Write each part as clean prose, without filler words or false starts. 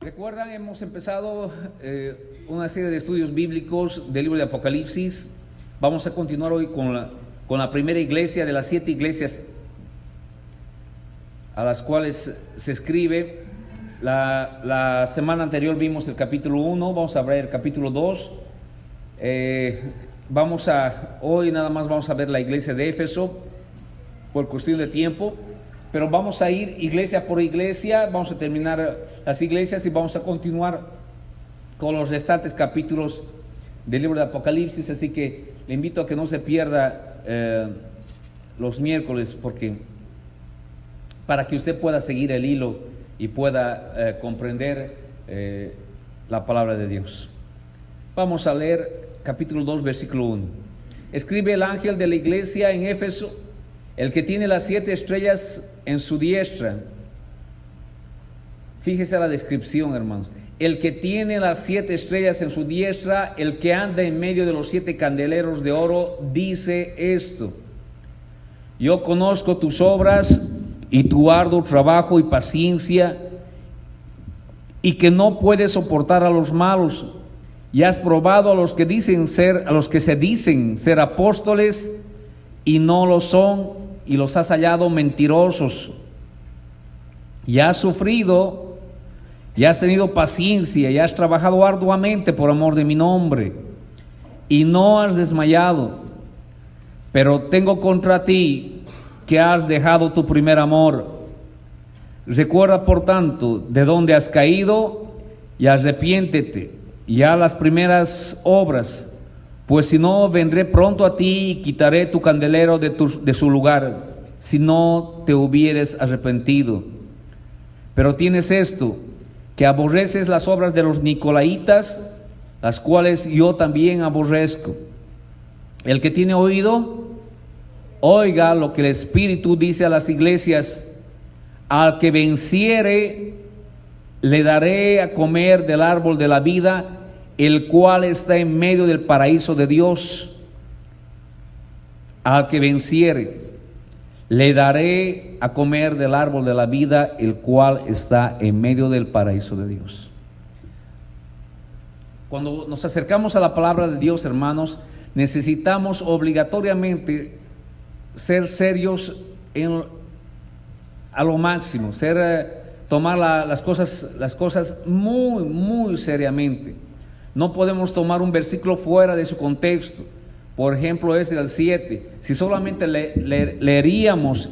Recuerdan, hemos empezado una serie de estudios bíblicos del libro de Apocalipsis. Vamos a continuar hoy con la primera iglesia de las 7 iglesias a las cuales se escribe. La semana anterior vimos el capítulo 1, vamos a ver el capítulo 2. Hoy nada más vamos a ver la iglesia de Éfeso por cuestión de tiempo. Pero vamos a ir iglesia por iglesia, vamos a terminar las iglesias y vamos a continuar con los restantes capítulos del libro de Apocalipsis. Así que le invito a que no se pierda los miércoles, para que usted pueda seguir el hilo y pueda comprender la palabra de Dios. Vamos a leer capítulo 2, versículo 1. Escribe el ángel de la iglesia en Éfeso, el que tiene las 7 estrellas en su diestra. Fíjese la descripción, hermanos. El que tiene las 7 estrellas en su diestra, el que anda en medio de los 7 candeleros de oro, dice esto: yo conozco tus obras y tu arduo trabajo y paciencia, y que no puedes soportar a los malos, y has probado a los que se dicen ser apóstoles y no lo son, y los has hallado mentirosos, y has sufrido, y has tenido paciencia, y has trabajado arduamente por amor de mi nombre, y no has desmayado. Pero tengo contra ti que has dejado tu primer amor. Recuerda, por tanto, de dónde has caído, y arrepiéntete, y haz las primeras obras. Pues si no, vendré pronto a ti y quitaré tu candelero de su lugar, si no te hubieres arrepentido. Pero tienes esto, que aborreces las obras de los nicolaítas, las cuales yo también aborrezco. El que tiene oído, oiga lo que el Espíritu dice a las iglesias. Al que venciere, le daré a comer del árbol de la vida, el cual está en medio del paraíso de Dios. Al que venciere, le daré a comer del árbol de la vida, el cual está en medio del paraíso de Dios. Cuando nos acercamos a la palabra de Dios, hermanos, necesitamos obligatoriamente ser serios a lo máximo, tomar las cosas muy, muy seriamente. No podemos tomar un versículo fuera de su contexto. Por ejemplo, este del 7. Si solamente leeríamos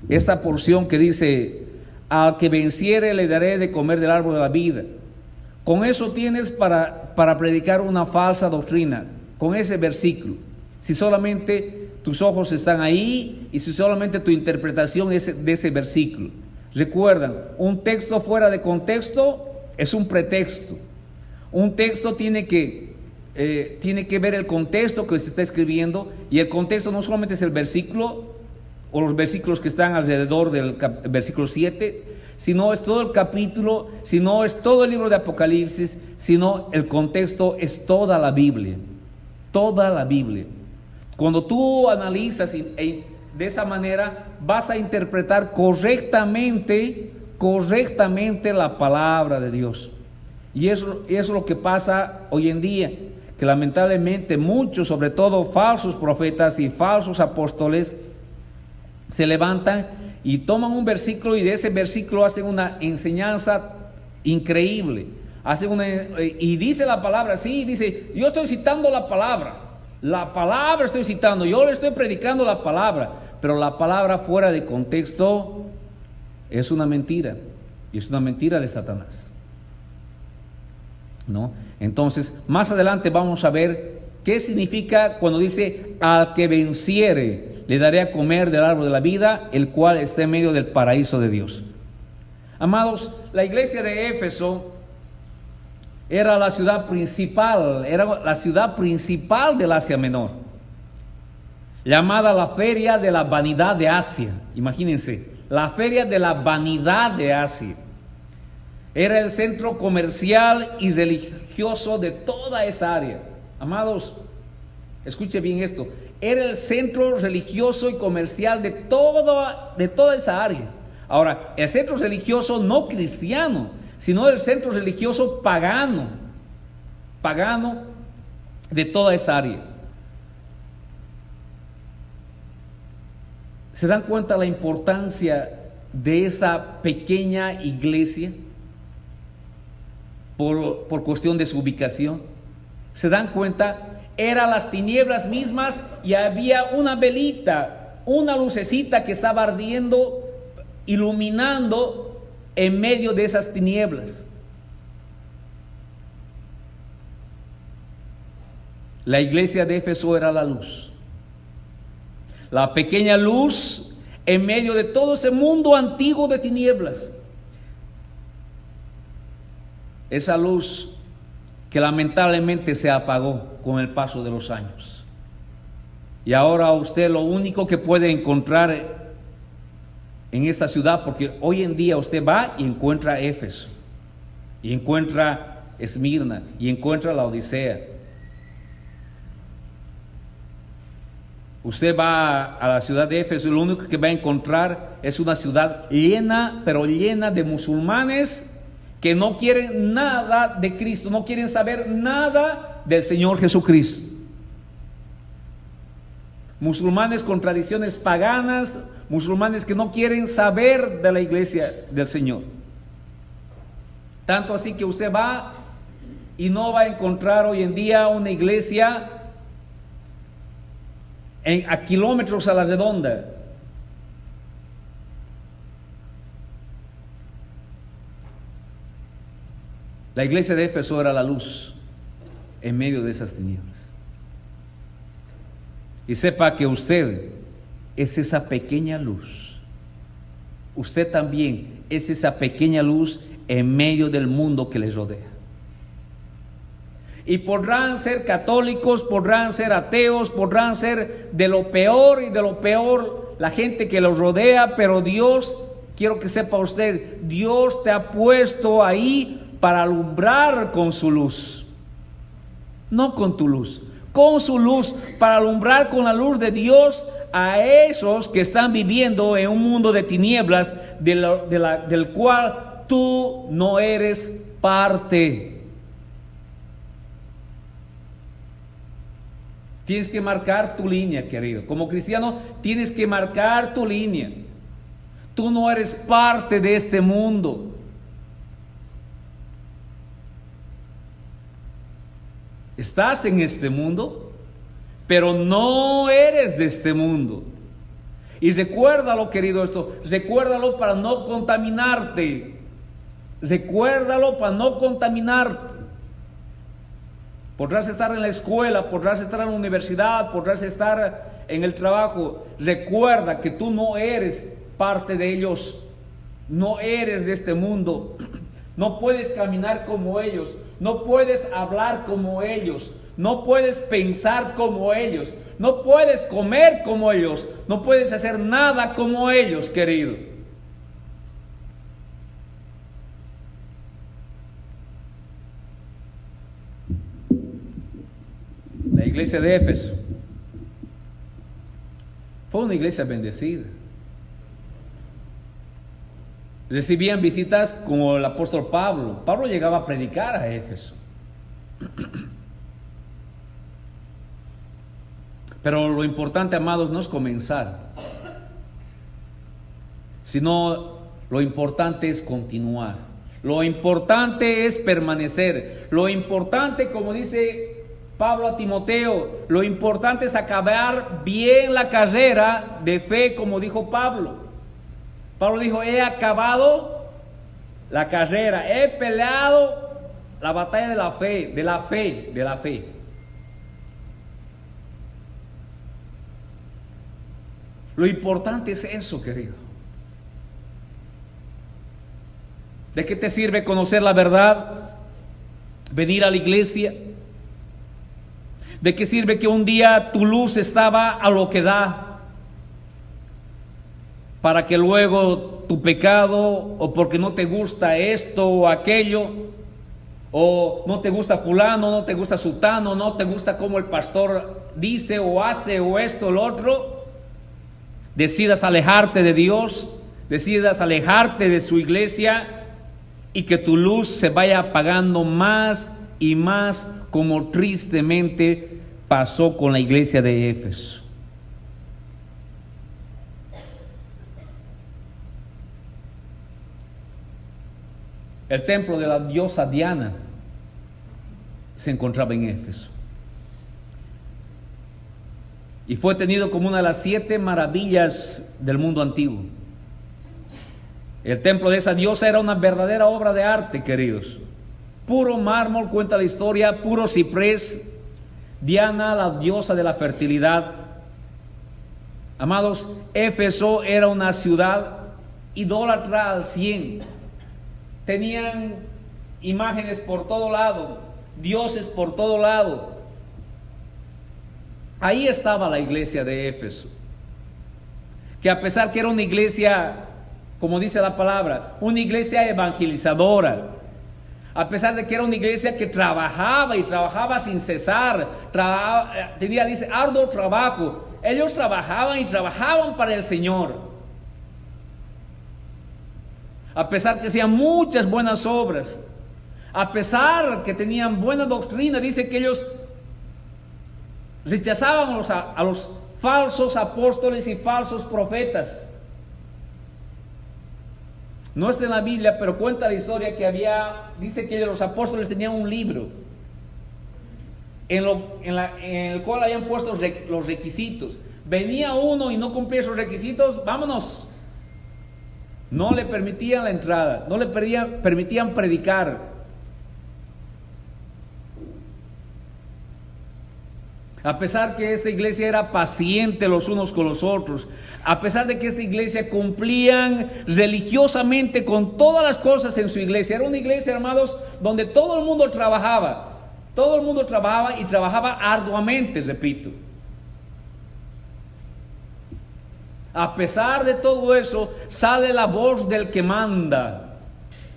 esta porción que dice: al que venciere le daré de comer del árbol de la vida. Con eso tienes para predicar una falsa doctrina, con ese versículo. Si solamente tus ojos están ahí y si solamente tu interpretación es de ese versículo. Recuerdan, un texto fuera de contexto es un pretexto. Un texto tiene que ver el contexto que se está escribiendo, y el contexto no solamente es el versículo o los versículos que están alrededor del versículo 7, sino es todo el capítulo, sino es todo el libro de Apocalipsis, sino el contexto es toda la Biblia. Toda la Biblia. Cuando tú analizas de esa manera, vas a interpretar correctamente la palabra de Dios. Y eso es lo que pasa hoy en día, que lamentablemente muchos, sobre todo falsos profetas y falsos apóstoles, se levantan y toman un versículo y de ese versículo hacen una enseñanza increíble. Y dice la palabra, sí, dice: yo estoy citando la palabra estoy citando, yo le estoy predicando la palabra, pero la palabra fuera de contexto es una mentira, y es una mentira de Satanás, ¿no? Entonces, más adelante vamos a ver qué significa cuando dice: al que venciere le daré a comer del árbol de la vida, el cual está en medio del paraíso de Dios. Amados, la iglesia de Éfeso era la ciudad principal del Asia Menor, llamada la Feria de la Vanidad de Asia. Imagínense, la Feria de la Vanidad de Asia. Era el centro comercial y religioso de toda esa área. Amados, escuche bien esto. Era el centro religioso y comercial de toda esa área. Ahora, el centro religioso no cristiano, sino del centro religioso pagano de toda esa área. ¿Se dan cuenta la importancia de esa pequeña iglesia por cuestión de su ubicación? ¿Se dan cuenta? Eran las tinieblas mismas y había una velita, una lucecita que estaba ardiendo, iluminando en medio de esas tinieblas. La iglesia de Éfeso era la luz, la pequeña luz en medio de todo ese mundo antiguo de tinieblas. Esa luz que lamentablemente se apagó con el paso de los años. Y ahora usted lo único que puede encontrar en esta ciudad, porque hoy en día usted va y encuentra Éfeso, y encuentra Esmirna, y encuentra la Odisea. Usted va a la ciudad de Éfeso y lo único que va a encontrar es una ciudad llena, pero llena de musulmanes que no quieren nada de Cristo, no quieren saber nada del Señor Jesucristo. Musulmanes con tradiciones paganas, musulmanes que no quieren saber de la iglesia del Señor. Tanto así que usted va y no va a encontrar hoy en día una iglesia a kilómetros a la redonda. La iglesia de Éfeso era la luz en medio de esas tinieblas. Y sepa que usted es esa pequeña luz. Usted también es esa pequeña luz en medio del mundo que les rodea. Y podrán ser católicos, podrán ser ateos, podrán ser de lo peor y de lo peor la gente que los rodea, pero Dios, quiero que sepa usted, Dios te ha puesto ahí para alumbrar con su luz, no con tu luz, con su luz, para alumbrar con la luz de Dios a esos que están viviendo en un mundo de tinieblas del cual tú no eres parte. Tienes que marcar tu línea, querido. Como cristiano, tienes que marcar tu línea. Tú no eres parte de este mundo. Estás en este mundo, pero no eres de este mundo. Y recuérdalo, querido, recuérdalo para no contaminarte. Recuérdalo para no contaminarte. Podrás estar en la escuela, podrás estar en la universidad, podrás estar en el trabajo. Recuerda que tú no eres parte de ellos, no eres de este mundo. No puedes caminar como ellos, no puedes hablar como ellos, no puedes pensar como ellos, no puedes comer como ellos, no puedes hacer nada como ellos, querido. La iglesia de Éfeso fue una iglesia bendecida. Recibían visitas como el apóstol Pablo. Pablo llegaba a predicar a Éfeso. Pero lo importante, amados, no es comenzar, sino lo importante es continuar. Lo importante es permanecer. Lo importante, como dice Pablo a Timoteo, lo importante es acabar bien la carrera de fe, como dijo Pablo. Pablo dijo: he acabado la carrera, he peleado la batalla de la fe, de la fe, de la fe. Lo importante es eso, querido. ¿De qué te sirve conocer la verdad? Venir a la iglesia. ¿De qué sirve que un día tu luz estaba a lo que da, para que luego tu pecado, o porque no te gusta esto o aquello, o no te gusta fulano, no te gusta sutano, no te gusta cómo el pastor dice o hace o esto o lo otro, decidas alejarte de Dios, decidas alejarte de su iglesia y que tu luz se vaya apagando más y más, como tristemente pasó con la iglesia de Éfeso. El templo de la diosa Diana se encontraba en Éfeso y fue tenido como una de las 7 maravillas del mundo antiguo. El templo de esa diosa era una verdadera obra de arte, queridos. Puro mármol, cuenta la historia, puro ciprés. Diana, la diosa de la fertilidad. Amados, Éfeso era una ciudad idólatra al 100. Tenían imágenes por todo lado, dioses por todo lado. Ahí estaba la iglesia de Éfeso, que a pesar que era una iglesia, como dice la palabra, una iglesia evangelizadora, a pesar de que era una iglesia que trabajaba y trabajaba sin cesar, tenía, dice, arduo trabajo. Ellos trabajaban y trabajaban para el Señor. A pesar que hacían muchas buenas obras, a pesar que tenían buena doctrina, dice que ellos rechazaban a los falsos apóstoles y falsos profetas. No está en la Biblia, pero cuenta la historia que dice que los apóstoles tenían un libro en el cual habían puesto los requisitos. Venía uno y no cumplía esos requisitos, vámonos. No le permitían la entrada, no le permitían predicar. A pesar que esta iglesia era paciente los unos con los otros, a pesar de que esta iglesia cumplían religiosamente con todas las cosas en su iglesia. Era una iglesia, hermanos, donde todo el mundo trabajaba y trabajaba arduamente, repito. A pesar de todo eso, sale la voz del que manda,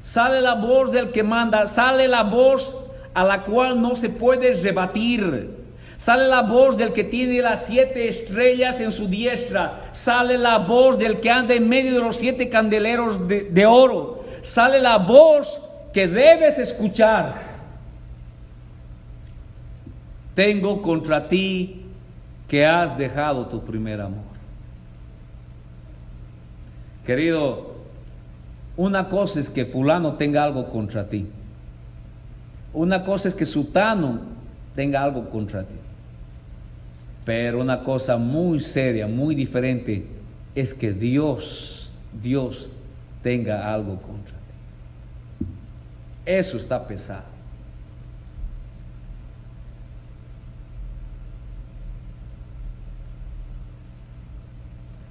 sale la voz del que manda, sale la voz a la cual no se puede rebatir. Sale la voz del que tiene las 7 estrellas en su diestra. Sale la voz del que anda en medio de los 7 candeleros de oro. Sale la voz que debes escuchar. Tengo contra ti que has dejado tu primer amor. Querido, una cosa es que fulano tenga algo contra ti. Una cosa es que sutano tenga algo contra ti. Pero una cosa muy seria, muy diferente, es que Dios tenga algo contra ti. Eso está pesado.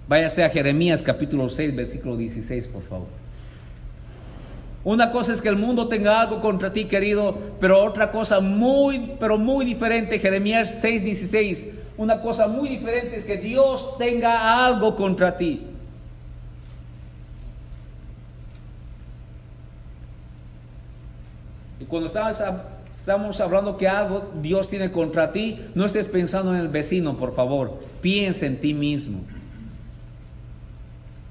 Váyase a Jeremías capítulo 6, versículo 16, por favor. Una cosa es que el mundo tenga algo contra ti, querido, pero otra cosa pero muy diferente, Jeremías 6, 16. Una cosa muy diferente es que Dios tenga algo contra ti. Y cuando estamos hablando que algo Dios tiene contra ti, no estés pensando en el vecino, por favor. Piensa en ti mismo.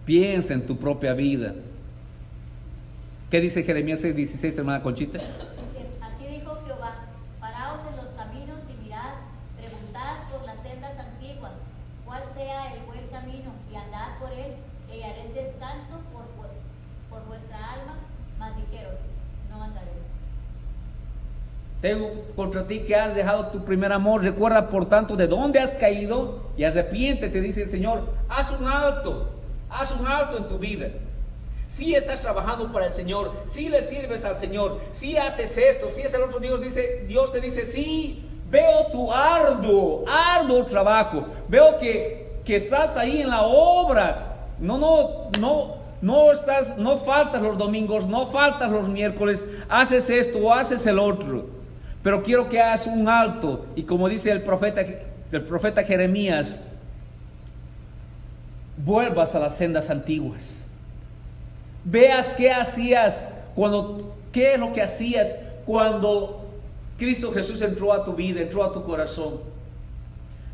Piensa en tu propia vida. ¿Qué dice Jeremías 6:16, hermana Conchita? Así dijo Jehová: paraos en los caminos y mirad, preguntad por las sendas antiguas, cuál sea el buen camino, y andad por él, y haré descanso por vuestra alma. Mas dijeron: no andaremos. Tengo contra ti que has dejado tu primer amor. Recuerda, por tanto, de dónde has caído y arrepiéntete, dice el Señor. Haz un alto en tu vida. Si estás trabajando para el Señor, si le sirves al Señor, si haces esto, si es el otro, Dios te dice, sí, veo tu arduo trabajo, veo que estás ahí en la obra. No faltas los domingos, no faltas los miércoles, haces esto o haces el otro, pero quiero que hagas un alto. Y como dice el profeta Jeremías, vuelvas a las sendas antiguas. Veas qué es lo que hacías cuando Cristo Jesús entró a tu vida, entró a tu corazón.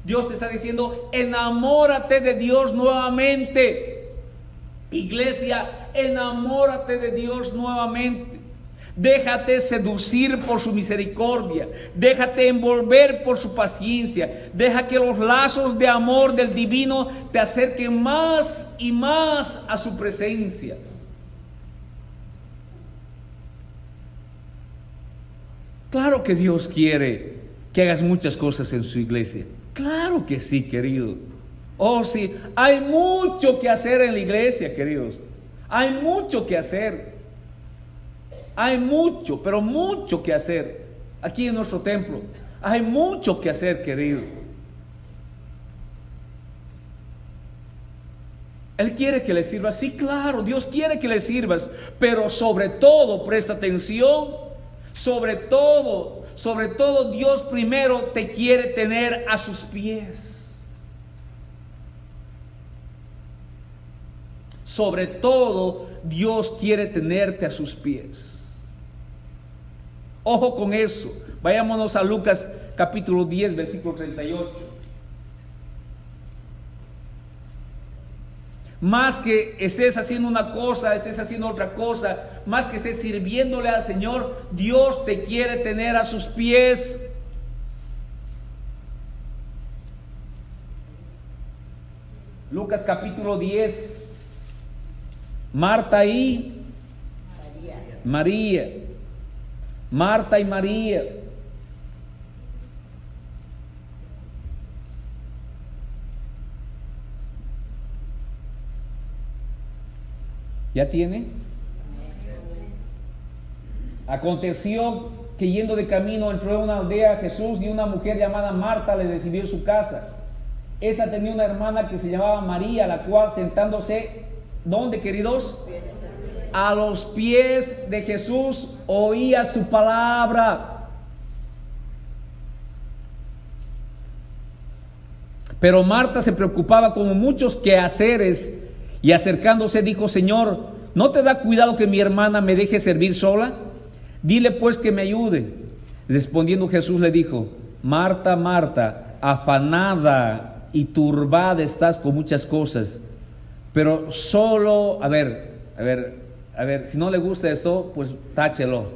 Dios te está diciendo, enamórate de Dios nuevamente. Iglesia, enamórate de Dios nuevamente. Déjate seducir por su misericordia. Déjate envolver por su paciencia. Deja que los lazos de amor del divino te acerquen más y más a su presencia. Claro que Dios quiere que hagas muchas cosas en su iglesia. Claro que sí, querido. Oh, sí, hay mucho que hacer en la iglesia, queridos. Hay mucho que hacer. Hay mucho, pero mucho que hacer. Aquí en nuestro templo hay mucho que hacer, querido. Él quiere que le sirvas. Sí, claro, Dios quiere que le sirvas. Pero sobre todo, presta atención. Sobre todo, Dios primero te quiere tener a sus pies. Sobre todo, Dios quiere tenerte a sus pies. Ojo con eso. Vayámonos a Lucas capítulo 10, versículo 38. Más que estés haciendo una cosa, estés haciendo otra cosa, más que estés sirviéndole al Señor, Dios te quiere tener a sus pies. Lucas capítulo 10. Marta y María. Marta y María. ¿Ya tiene? Aconteció que yendo de camino entró en una aldea Jesús, y una mujer llamada Marta le recibió en su casa. Esta tenía una hermana que se llamaba María, la cual sentándose, ¿dónde, queridos? A los pies de Jesús oía su palabra. Pero Marta se preocupaba con muchos quehaceres, y acercándose dijo: Señor, ¿no te da cuidado que mi hermana me deje servir sola? Dile pues que me ayude. Respondiendo Jesús le dijo: Marta, Marta, afanada y turbada estás con muchas cosas, pero solo, a ver, si no le gusta esto, pues táchelo.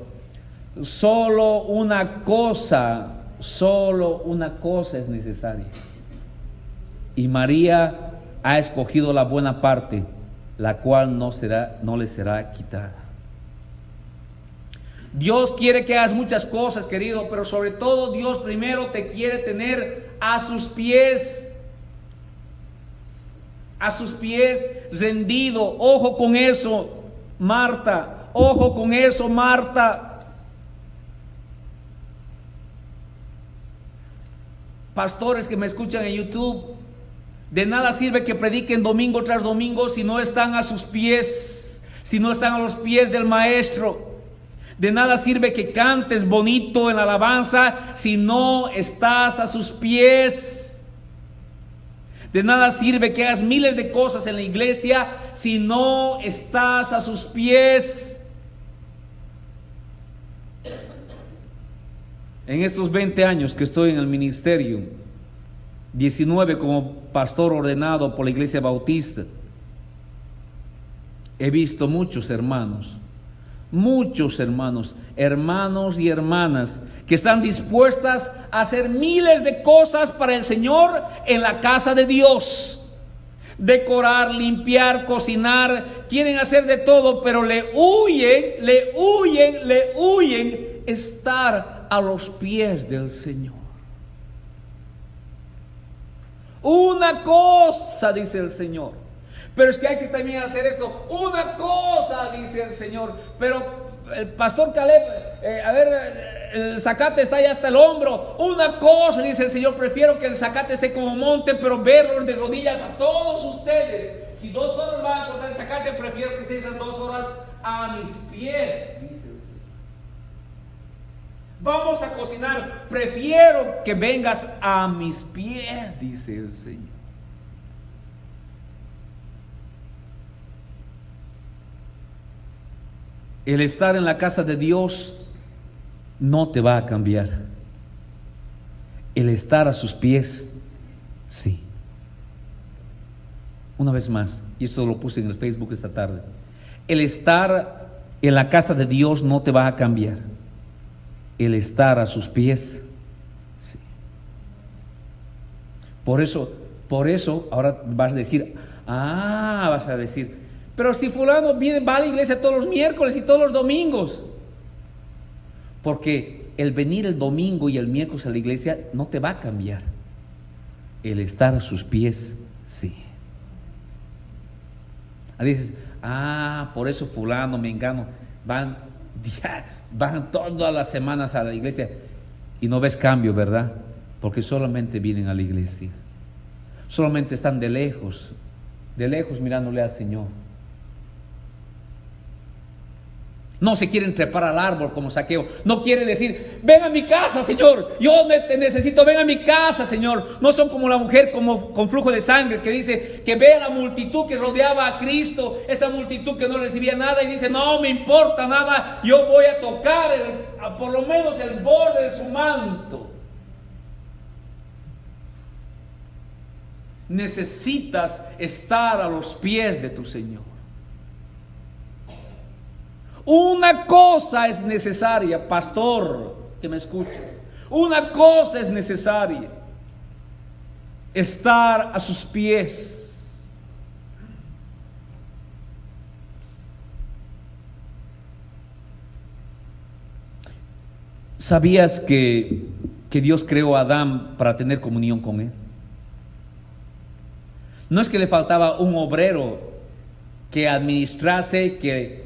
Solo una cosa es necesaria. Y María ha escogido la buena parte, la cual no le será quitada. Dios quiere que hagas muchas cosas, querido, pero sobre todo Dios primero te quiere tener a sus pies. A sus pies rendido. Ojo con eso, Marta. Ojo con eso, Marta. Pastores que me escuchan en YouTube, de nada sirve que prediquen domingo tras domingo si no están a sus pies, si no están a los pies del Maestro. De nada sirve que cantes bonito en la alabanza si no estás a sus pies. De nada sirve que hagas miles de cosas en la iglesia si no estás a sus pies. En estos 20 años que estoy en el ministerio, 19 como pastor ordenado por la Iglesia Bautista, he visto muchos hermanos y hermanas que están dispuestas a hacer miles de cosas para el Señor en la casa de Dios. Decorar, limpiar, cocinar, quieren hacer de todo, pero le huyen estar a los pies del Señor. Una cosa, dice el Señor, pero es que hay que también hacer esto. Una cosa, dice el Señor, pero el pastor Caleb, el zacate está allá hasta el hombro. Una cosa, dice el Señor, prefiero que el zacate esté como monte, pero verlos de rodillas a todos ustedes. Si 2 horas van a cortar el zacate, prefiero que estén esas 2 horas a mis pies, dice el Señor. Vamos a cocinar, prefiero que vengas a mis pies, dice el Señor. El estar en la casa de Dios no te va a cambiar. El estar a sus pies, sí. Una vez más, y esto lo puse en el Facebook esta tarde, el estar en la casa de Dios no te va a cambiar. El estar a sus pies, sí. Por eso, ahora vas a decir, pero si fulano va a la iglesia todos los miércoles y todos los domingos. Porque el venir el domingo y el miércoles a la iglesia no te va a cambiar. El estar a sus pies, sí. Dices, por eso fulano, mengano, van todas las semanas a la iglesia y no ves cambio, ¿verdad? Porque solamente vienen a la iglesia. Solamente están de lejos mirándole al Señor. No se quieren trepar al árbol como Zaqueo. No quiere decir, ven a mi casa, Señor, yo te necesito, ven a mi casa, Señor. No son como la mujer con flujo de sangre que dice que ve a la multitud que rodeaba a Cristo, esa multitud que no recibía nada, y dice, no me importa nada, yo voy a tocar por lo menos el borde de su manto. Necesitas estar a los pies de tu Señor. Una cosa es necesaria, pastor, que me escuchas. Una cosa es necesaria: estar a sus pies. ¿Sabías que Dios creó a Adán para tener comunión con él? No es que le faltaba un obrero que administrase, que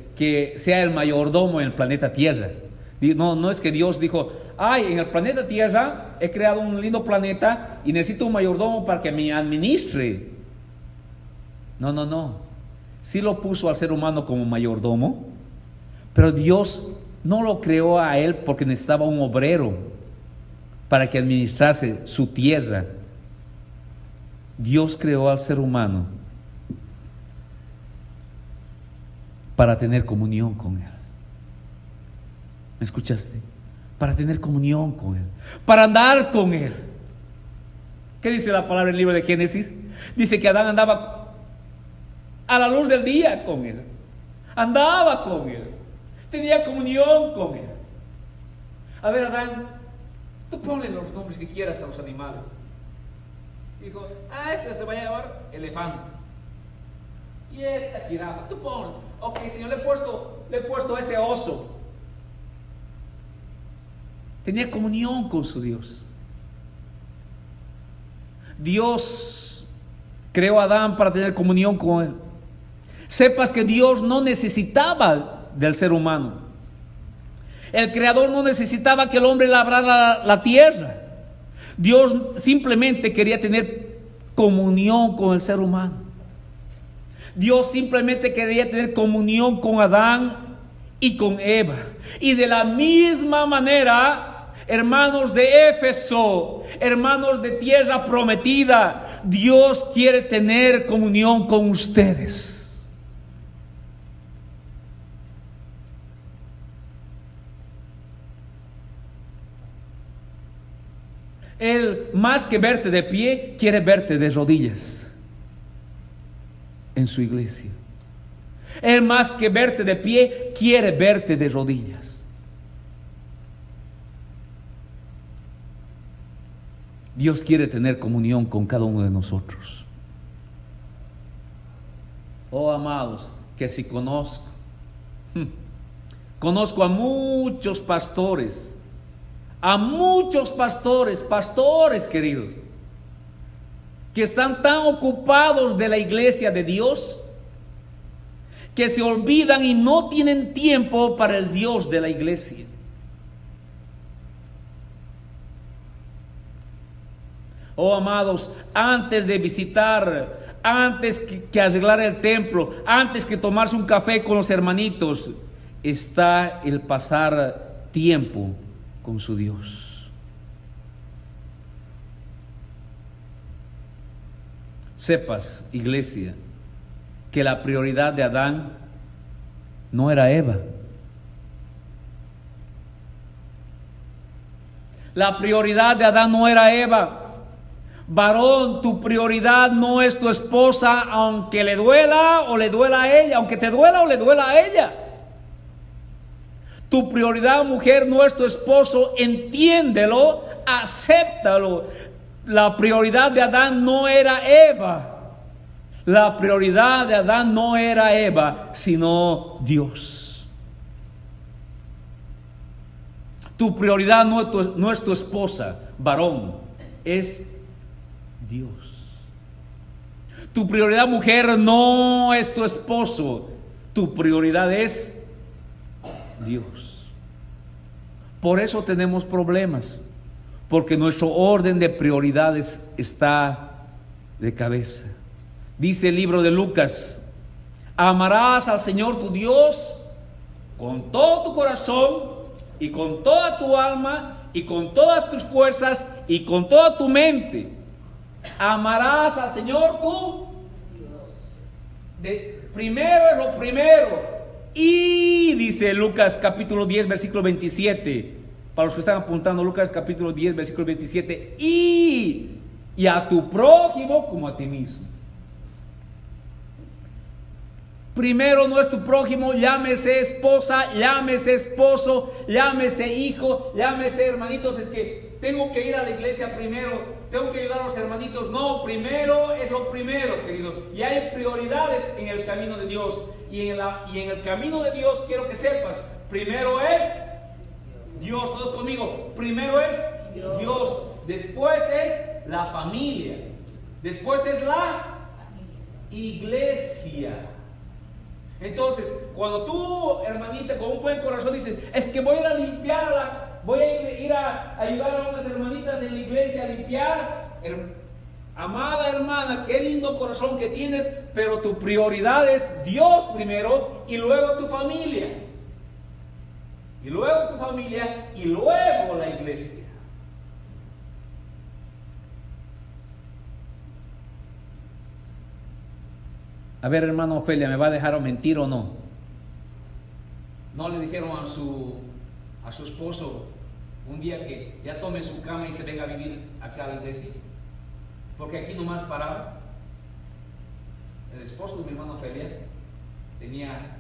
sea el mayordomo en el planeta Tierra. No es que Dios dijo, en el planeta Tierra he creado un lindo planeta y necesito un mayordomo para que me administre. No. Sí lo puso al ser humano como mayordomo, pero Dios no lo creó a él porque necesitaba un obrero para que administrase su tierra. Dios creó al ser humano para tener comunión con él. ¿Me escuchaste? Para tener comunión con él, para andar con él. ¿Qué dice la palabra en el libro de Génesis? Dice que Adán andaba a la luz del día con él, andaba con él, tenía comunión con él. A ver, Adán, tú ponle los nombres que quieras a los animales. Dijo, este se va a llamar elefante, y esta jirafa, tú ponle. Ok, Señor, le he puesto ese oso. Tenía comunión con su Dios. Dios creó a Adán para tener comunión con él. Sepas que Dios no necesitaba del ser humano. El Creador no necesitaba que el hombre labrara la tierra. Dios simplemente quería tener comunión con el ser humano. Dios simplemente quería tener comunión con Adán y con Eva. Y de la misma manera, hermanos de Éfeso, hermanos de tierra prometida, Dios quiere tener comunión con ustedes. Él, más que verte de pie, quiere verte de rodillas en su iglesia. Él, más que verte de pie, quiere verte de rodillas. Dios quiere tener comunión con cada uno de nosotros. Oh, amados, que si conozco a muchos pastores, pastores queridos, que están tan ocupados de la iglesia de Dios, que se olvidan y no tienen tiempo para el Dios de la iglesia. Oh, amados, antes de visitar, antes que arreglar el templo, antes que tomarse un café con los hermanitos, está el pasar tiempo con su Dios. Sepas, iglesia, que la prioridad de Adán no era Eva. La prioridad de Adán no era Eva. Varón, tu prioridad no es tu esposa, aunque le duela o le duela a ella, aunque te duela o le duela a ella. Tu prioridad, mujer, no es tu esposo, entiéndelo, acéptalo. La prioridad de Adán no era Eva. La prioridad de Adán no era Eva, sino Dios. Tu prioridad no es tu esposa, varón, es Dios. Tu prioridad, mujer, no es tu esposo, tu prioridad es Dios. Por eso tenemos problemas, porque nuestro orden de prioridades está de cabeza. Dice el libro de Lucas: amarás al Señor tu Dios con todo tu corazón y con toda tu alma y con todas tus fuerzas y con toda tu mente. Amarás al Señor tu Dios. Primero es lo primero. Y dice Lucas capítulo 10 versículo 27, para los que están apuntando, Lucas capítulo 10 versículo 27, y a tu prójimo como a ti mismo. Primero no es tu prójimo, llámese esposa, llámese esposo, llámese hijo, llámese hermanitos. Es que tengo que ir a la iglesia primero, tengo que ayudar a los hermanitos. No, primero es lo primero, querido. Y hay prioridades en el camino de Dios. Y en el camino de Dios quiero que sepas, primero es Dios. Todos conmigo, primero es Dios. Después es la familia. Después es la iglesia. Entonces, cuando tú, hermanita, con un buen corazón dices, es que voy a ir a limpiar voy a ir a ayudar a unas hermanitas en la iglesia a limpiar. Amada hermana, qué lindo corazón que tienes, pero tu prioridad es Dios primero y luego tu familia. Y luego tu familia y luego la iglesia. A ver, hermano Ofelia, ¿me va a dejar mentir o no? ¿No le dijeron a su esposo un día que ya tome su cama y se venga a vivir acá a la iglesia? Porque aquí nomás paraba. El esposo de mi hermano Ofelia tenía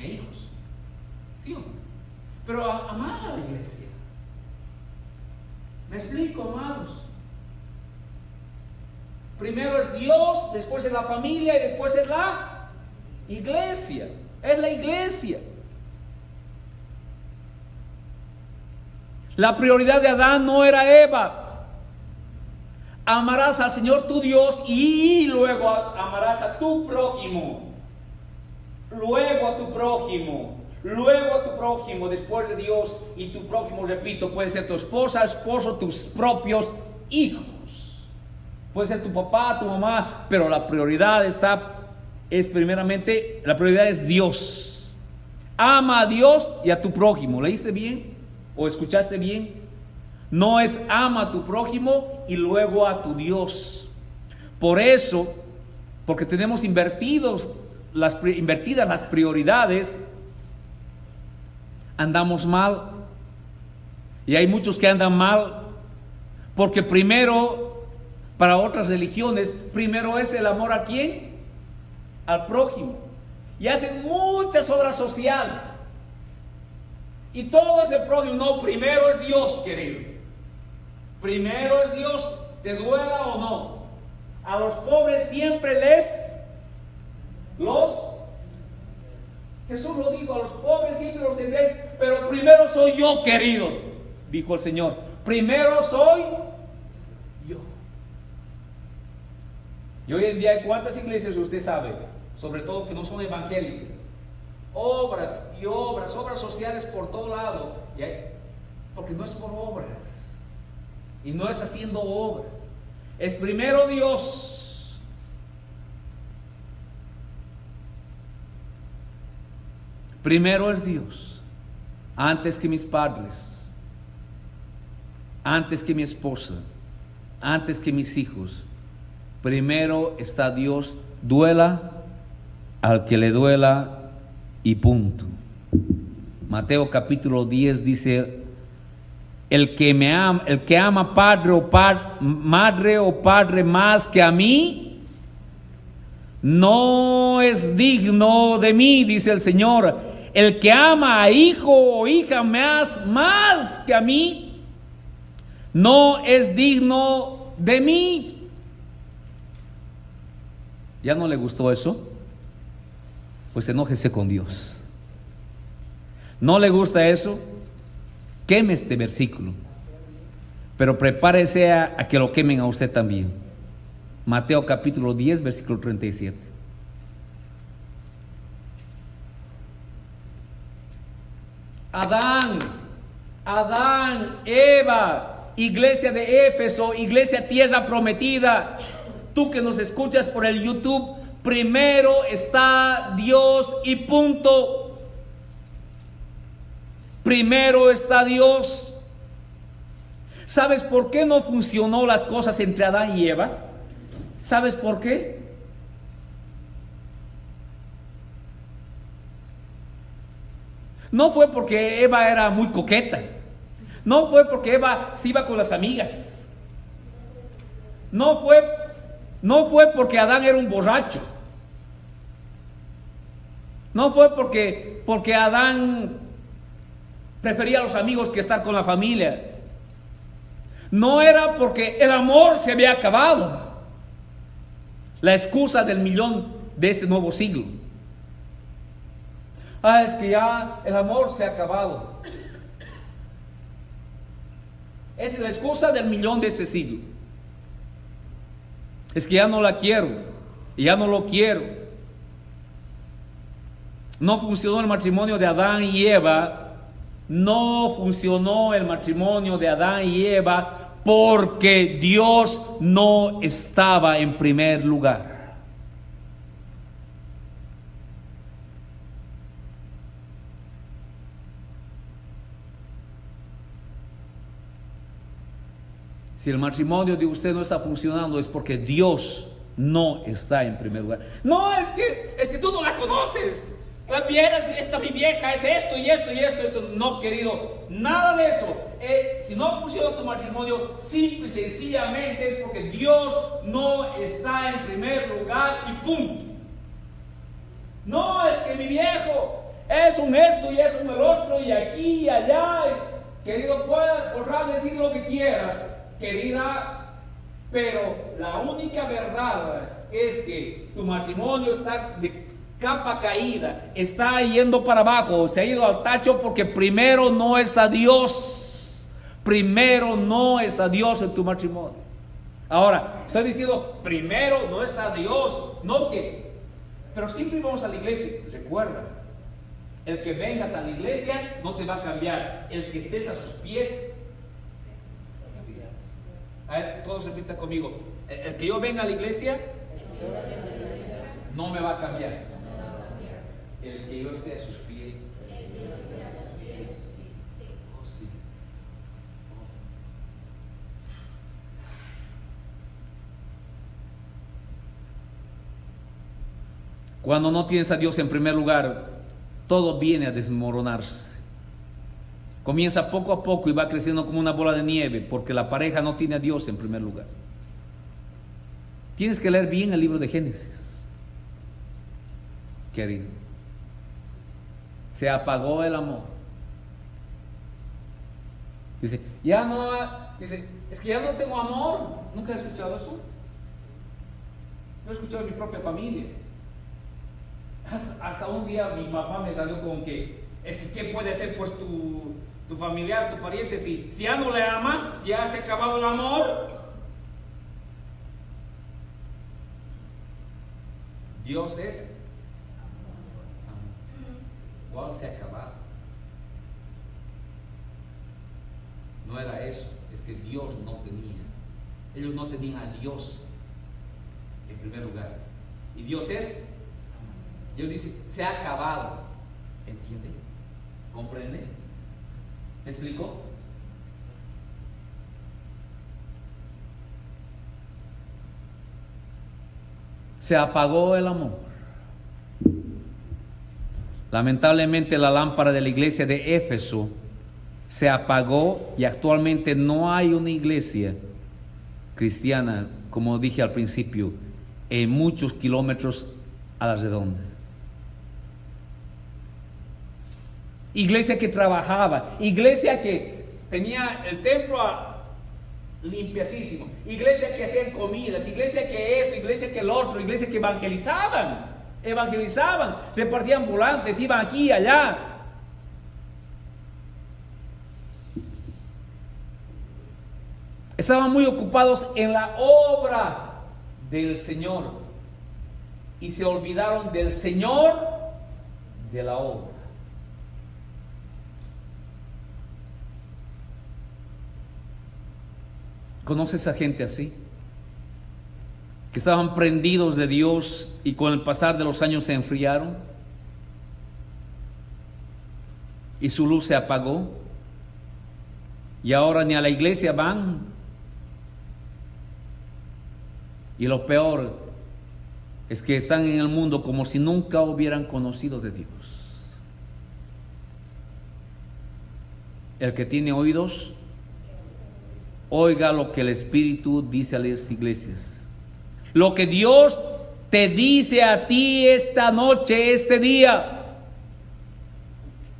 hijos. ¿Sí o no? Pero amaba a la iglesia. ¿Me explico, amados? Primero es Dios, después es la familia y después es la iglesia. Es la iglesia. La prioridad de Adán no era Eva. Amarás al Señor tu Dios y luego amarás a tu prójimo. Luego a tu prójimo. Luego a tu prójimo después de Dios. Y tu prójimo, repito, puede ser tu esposa, esposo, tus propios hijos. Puede ser tu papá, tu mamá, pero la prioridad es primeramente, la prioridad es Dios. Ama a Dios y a tu prójimo. ¿Leíste bien? ¿O escuchaste bien? No es ama a tu prójimo y luego a tu Dios. Por eso, porque tenemos invertidas las prioridades, andamos mal. Y hay muchos que andan mal porque primero, para otras religiones, primero es el amor ¿a quién? Al prójimo. Y hacen muchas obras sociales. Y todo es el prójimo. No, primero es Dios, querido. Primero es Dios, te duela o no. A los pobres siempre Jesús lo dijo, a los pobres siempre los tendréis, pero primero soy yo, querido, dijo el Señor. Primero soy yo. Y hoy en día hay cuántas iglesias usted sabe, sobre todo que no son evangélicas, obras sociales por todo lado, porque no es por obras, y no es haciendo obras, es primero Dios. Primero es Dios, antes que mis padres, antes que mi esposa, antes que mis hijos. Primero está Dios, duela al que le duela y punto. Mateo capítulo 10 dice: el que ama madre o padre más que a mí, no es digno de mí, dice el Señor. el que ama a hijo o hija más que a mí, no es digno de mí. ¿Ya no le gustó eso? Pues enójese con Dios. ¿No le gusta eso? Queme este versículo. Pero prepárese a que lo quemen a usted también. Mateo capítulo 10, versículo 37. Adán, Eva, iglesia de Éfeso, iglesia tierra prometida, tú que nos escuchas por el YouTube, primero está Dios y punto. Primero está Dios. ¿Sabes por qué no funcionó las cosas entre Adán y Eva? ¿Sabes por qué? No fue porque Eva era muy coqueta. No fue porque Eva se iba con las amigas. No fue porque Adán era un borracho. No fue porque Adán prefería a los amigos que estar con la familia. No era porque el amor se había acabado. La excusa del millón de este nuevo siglo. Es que ya el amor se ha acabado. Es la excusa del millón de este siglo. Es que ya no la quiero, y ya no lo quiero. No funcionó el matrimonio de Adán y Eva. No funcionó el matrimonio de Adán y Eva porque Dios no estaba en primer lugar. Si el matrimonio de usted no está funcionando es porque Dios no está en primer lugar. No, es que tú no la conoces. La vieras, esta mi vieja es esto y esto y esto. No, querido, nada de eso. Si no funciona tu matrimonio, simple y sencillamente es porque Dios no está en primer lugar y punto. No, es que mi viejo es un esto y es un el otro y aquí y allá. Querido, podrás decir lo que quieras, querida, pero la única verdad es que tu matrimonio está de capa caída, está yendo para abajo, se ha ido al tacho porque primero no está Dios. Primero no está Dios en tu matrimonio. Ahora, estoy diciendo, primero no está Dios, no que, pero siempre vamos a la iglesia. Recuerda, el que vengas a la iglesia no te va a cambiar, el que estés a sus pies. A ver, todos repitan conmigo, el que yo venga a la iglesia no me va a cambiar. El que yo esté a sus pies. Oh, sí. Cuando no tienes a Dios en primer lugar, todo viene a desmoronarse. Comienza poco a poco y va creciendo como una bola de nieve, porque la pareja no tiene a Dios en primer lugar. Tienes que leer bien el libro de Génesis, querido. Se apagó el amor. Dice, es que ya no tengo amor. ¿Nunca he escuchado eso? Lo he escuchado en mi propia familia. Hasta un día mi papá me salió con que, es que ¿qué puede hacer pues tu familiar, tu pariente, si ya no le ama, si ya se ha acabado el amor? Dios es ¿cuál se ha acabado? No era eso, es que Dios no tenía. Ellos no tenían a Dios en primer lugar. Y Dios es, Dios dice, se ha acabado. ¿Entiende? ¿Comprende? ¿Me explico? Se apagó el amor. Lamentablemente la lámpara de la iglesia de Éfeso se apagó y actualmente no hay una iglesia cristiana, como dije al principio, en muchos kilómetros a la redonda. iglesia que trabajaba, iglesia que tenía el templo limpiacísimo, iglesia que hacían comidas, iglesia que esto, iglesia que el otro, iglesia que evangelizaban, repartían ambulantes, iban aquí y allá. Estaban muy ocupados en la obra del Señor y se olvidaron del Señor de la obra. ¿Conoces a gente así? Que estaban prendidos de Dios y con el pasar de los años se enfriaron y su luz se apagó y ahora ni a la iglesia van. Y lo peor es que están en el mundo como si nunca hubieran conocido de Dios. El que tiene oídos, oiga lo que el Espíritu dice a las iglesias. Lo que Dios te dice a ti esta noche, este día.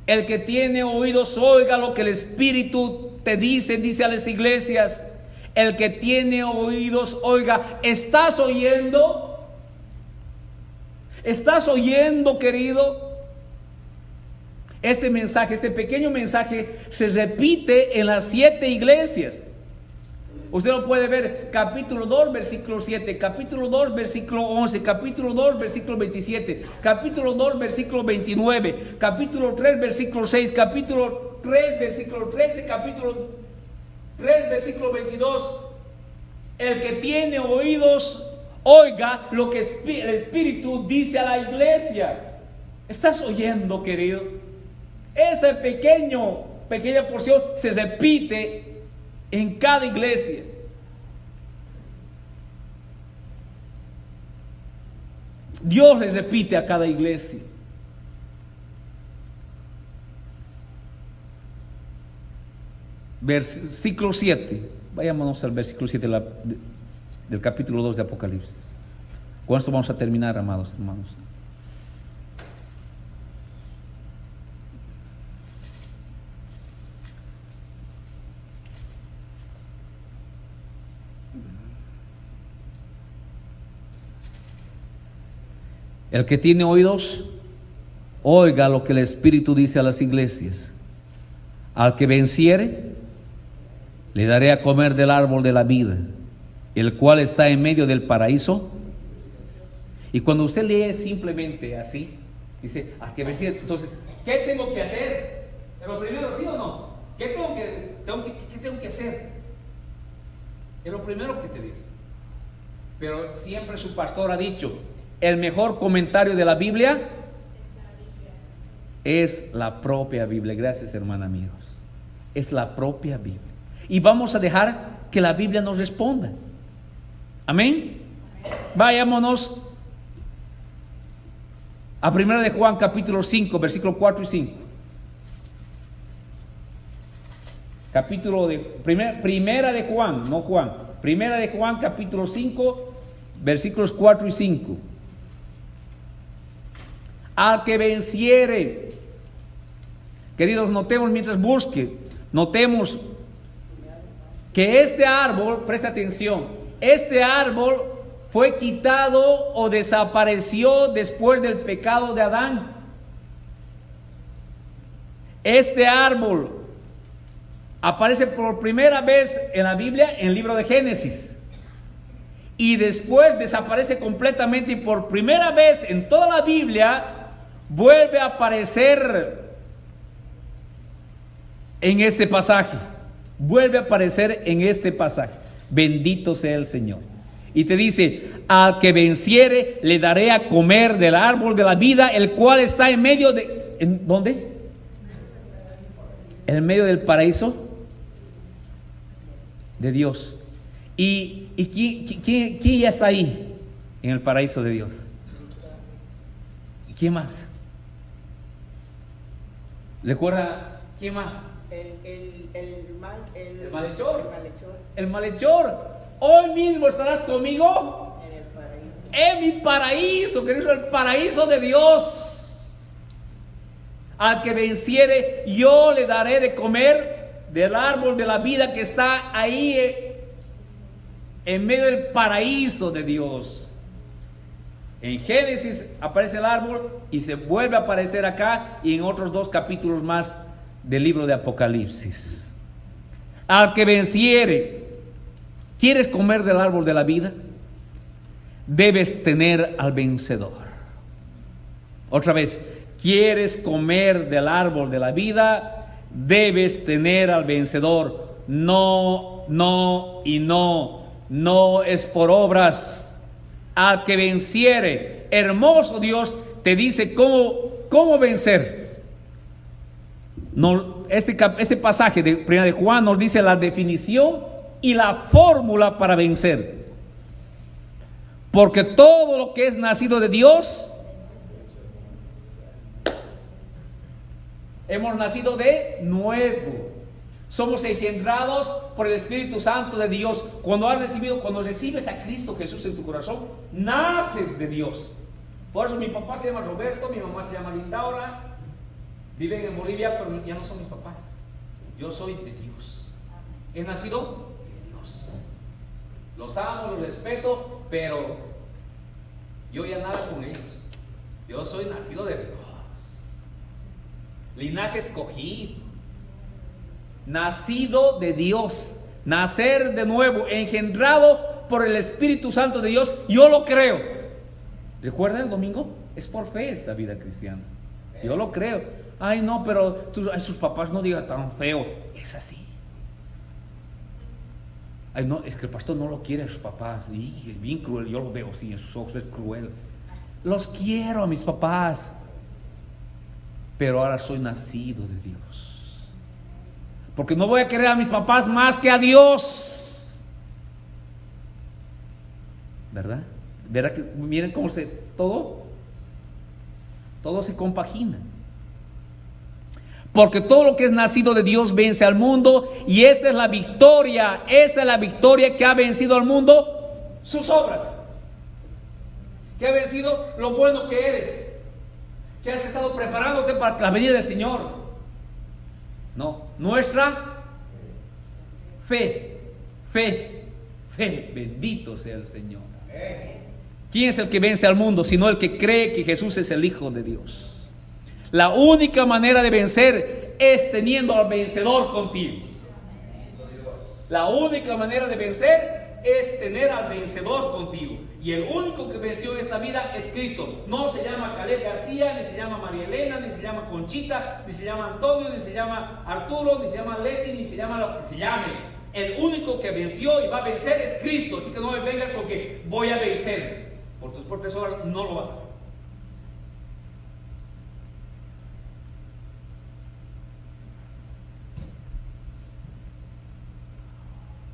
El que tiene oídos, oiga lo que el Espíritu te dice a las iglesias. El que tiene oídos, oiga. ¿Estás oyendo? ¿Estás oyendo, querido? Este mensaje, este pequeño mensaje se repite en las 7 iglesias. Usted lo puede ver, capítulo 2, versículo 7, capítulo 2, versículo 11, capítulo 2, versículo 27, capítulo 2, versículo 29, capítulo 3, versículo 6, capítulo 3, versículo 13, capítulo 3, versículo 22. El que tiene oídos, oiga lo que el Espíritu dice a la iglesia. ¿Estás oyendo, querido? Esa pequeña porción se repite en cada iglesia. Dios les repite a cada iglesia. Versículo 7. Vayámonos al versículo 7 del capítulo 2 de Apocalipsis. Con esto vamos a terminar, amados hermanos. El que tiene oídos, oiga lo que el Espíritu dice a las iglesias. Al que venciere, le daré a comer del árbol de la vida, el cual está en medio del paraíso. Y cuando usted lee simplemente así, dice, al que venciere, entonces, ¿qué tengo que hacer? Lo primero, ¿sí o no? ¿Qué tengo que hacer? Es lo primero que te dice. Pero siempre su pastor ha dicho, el mejor comentario de la Biblia es la propia Biblia. Gracias, hermana, amigos. Es la propia Biblia. Y vamos a dejar que la Biblia nos responda. Amén. Vayámonos a 1 de Juan capítulo 5, versículo 4 y 5. Primera de Juan, no Juan. Primera de Juan capítulo 5, versículos 4 y 5. Al que venciere, queridos, notemos mientras busque, notemos que este árbol, presta atención, este árbol fue quitado o desapareció después del pecado de Adán. Este árbol aparece por primera vez en la Biblia en el libro de Génesis. Y después desaparece completamente y por primera vez en toda la Biblia vuelve a aparecer en este pasaje. Vuelve a aparecer en este pasaje. Bendito sea el Señor. Y te dice, al que venciere le daré a comer del árbol de la vida, el cual está en medio de... ¿En dónde? En medio del paraíso de Dios. ¿Y quién ya está ahí en el paraíso de Dios? ¿Quién más? ¿Recuerda quién más? El malhechor. El malhechor. Hoy mismo estarás conmigo en el paraíso. En mi paraíso, querido, el paraíso de Dios. Al que venciere, yo le daré de comer del árbol de la vida que está ahí en medio del paraíso de Dios. En Génesis aparece el árbol y se vuelve a aparecer acá y en otros 2 capítulos más del libro de Apocalipsis. Al que venciere, ¿quieres comer del árbol de la vida? Debes tener al vencedor. Otra vez, ¿quieres comer del árbol de la vida? Debes tener al vencedor. No, no y no. No es por obras. Al que venciere, hermoso Dios te dice cómo vencer. Este pasaje de 1 de Juan nos dice la definición y la fórmula para vencer. Porque todo lo que es nacido de Dios, hemos nacido de nuevo. Somos engendrados por el Espíritu Santo de Dios. Cuando recibes a Cristo Jesús en tu corazón, naces de Dios. Por eso mi papá se llama Roberto, mi mamá se llama Lindaura, viven en Bolivia, pero ya no son mis papás. Yo soy de Dios. He nacido de Dios. Los amo, los respeto, pero yo ya nada con ellos. Yo soy nacido de Dios. Linaje escogido. Nacido de Dios, nacer de nuevo, engendrado por el Espíritu Santo de Dios, yo lo creo. ¿Recuerdan el domingo? Es por fe esta vida cristiana. Yo lo creo. Ay no, pero sus papás no digan tan feo. Es así. Ay no, es que el pastor no lo quiere a sus papás. Y es bien cruel, yo lo veo así en sus ojos, es cruel. Los quiero a mis papás, pero ahora soy nacido de Dios. Porque no voy a querer a mis papás más que a Dios. ¿Verdad? ¿Verdad que miren cómo todo se compagina? Porque todo lo que es nacido de Dios vence al mundo. Y esta es la victoria que ha vencido al mundo, sus obras. Que ha vencido lo bueno que eres, que has estado preparándote para la venida del Señor. No, nuestra fe, bendito sea el Señor. ¿Quién es el que vence al mundo? Sino el que cree que Jesús es el Hijo de Dios. La única manera de vencer es teniendo al vencedor contigo. La única manera de vencer es tener al vencedor contigo. Y el único que venció en esta vida es Cristo. No se llama Caleb García, ni se llama María Elena, ni se llama Conchita, ni se llama Antonio, ni se llama Arturo, ni se llama Leti, ni se llama lo que se llame. El único que venció y va a vencer es Cristo. Así que no me vengas con que voy a vencer. Por tus propias obras no lo vas a hacer.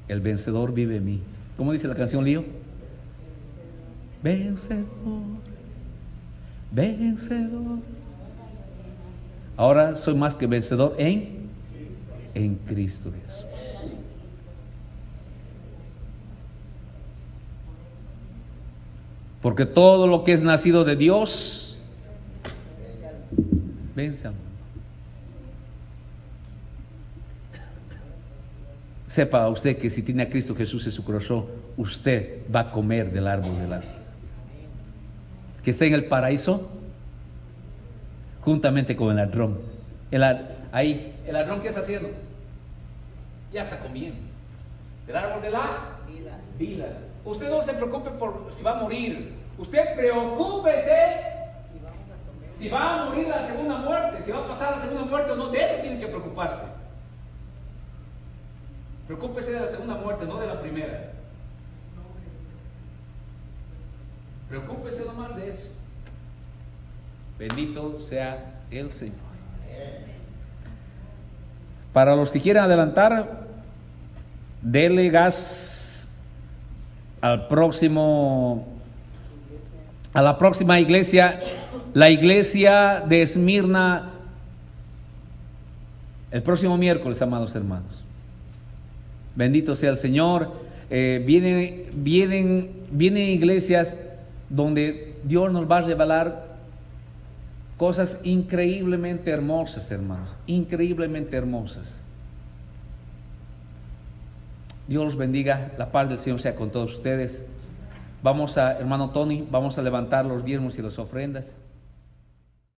El vencedor vive en mí. ¿Cómo dice la canción, Lío? Vencedor, vencedor. Ahora soy más que vencedor en Cristo Jesús. Porque todo lo que es nacido de Dios vence al mundo. Sepa usted que si tiene a Cristo Jesús en su corazón, usted va a comer del árbol de la vida, que está en el paraíso, juntamente con el ladrón. El ladrón, ¿qué está haciendo? Ya está comiendo del árbol de la vida. Usted no se preocupe por si va a morir. Usted preocúpese si va a morir la segunda muerte, si va a pasar la segunda muerte o no. De eso tiene que preocuparse. Preocúpese de la segunda muerte, no de la primera. Preocúpese nomás de eso. Bendito sea el Señor. Para los que quieran adelantar, dele gas a la próxima iglesia, la iglesia de Esmirna, el próximo miércoles, amados hermanos. Bendito sea el Señor. Vienen iglesias donde Dios nos va a revelar Cosas increíblemente hermosas, hermanos, increíblemente hermosas. Dios los bendiga, la paz del Señor sea con todos ustedes. Hermano Tony, vamos a levantar los diezmos y las ofrendas.